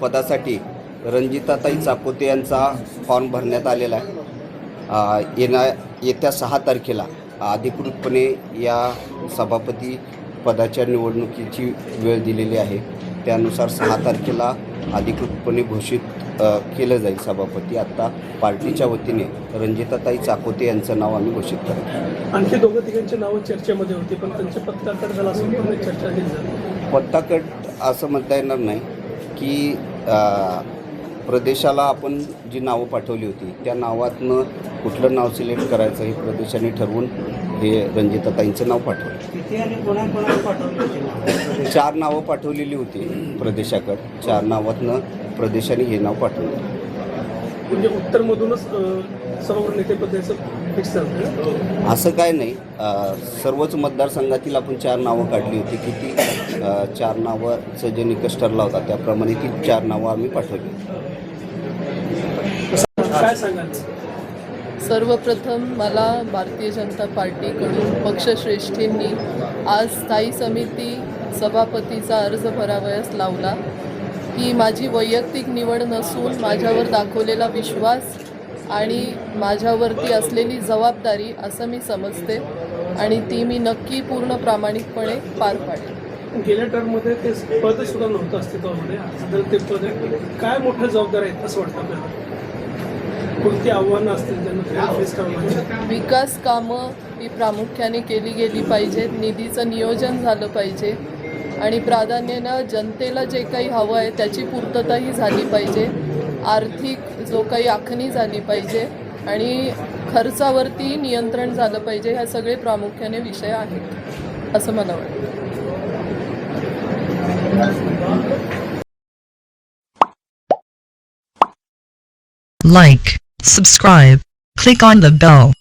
पदासाठी रणजिताताई चाकोते यांचा फॉर्म भरण्यात आलेला आहे। येत्या 6 तारखेला अधिकृतपणे या सभापती पदाच्या निवडणुकीची वेळ दिलेली आहे। त्यानुसार 6 तारखेला अधिकृतपणे घोषित केलं जाईल सभापती। आता पार्टीच्या वतीने रणजिताताई चाकोते यांचं नाव आम्ही घोषित करतो। आणखी दोघं तिघांची नावं चर्चेमध्ये होती, पण त्यांचे पत्ता कट झाला असून पण चर्चा झाली। पत्ता कट असं म्हणता येणार नाही की प्रदेशाला आपण जी नावं पाठवली होती त्या नावातनं कुठलं नाव सिलेक्ट करायचं हे प्रदेशाने ठरवून हे रणजिताताईंचं नाव पाठवलं। 4 नावं पाठवलेली होती प्रदेशाकडे, 4 नावातनं प्रदेशाने हे नाव पाठवलं। म्हणजे उत्तरमधूनच सर्व नेतेपदाचं फिक्स झालं असं काय नाही। सर्वच मतदारसंघातील आपण 4 नावं काढली होती की ती 4 नावाचं जे निकष ठरला होता त्याप्रमाणे ती 4 नावं आम्ही पाठवली। काय सांगाल? सर्वप्रथम मला भारतीय जनता पार्टीकडून पक्षश्रेष्ठींनी आज स्थायी समिती सभापतीचा अर्ज भरावयास लावला। ही माझी वैयक्तिक निवड नसून माझ्यावर दाखवलेला विश्वास आणि माझ्यावरती असलेली जबाबदारी असं मी समजते आणि ती मी नक्की पूर्ण प्रामाणिकपणे पार पाडेन। गेल्या टर्ममध्ये ते पद सुद्धा नव्हतं अस्तित्वामध्ये, तर ते पद काय मोठं जबाबदार आहेत असं वाटतं आपल्याला? कोणती आव्हानं असतील त्यांना फेस करावं? विकास कामं ही प्रामुख्याने केली गेली पाहिजेत, निधीचं नियोजन झालं पाहिजे आणि प्राधान्यानं जनतेला जे काही हवं आहे त्याची पूर्तताही झाली पाहिजे। आर्थिक जो काही आखणी झाली पाहिजे आणि खर्चावरती नियंत्रण झालं पाहिजे, ह्या सगळे प्रामुख्याने विषय आहेत असं मला वाटतं। Like, subscribe, click on the bell.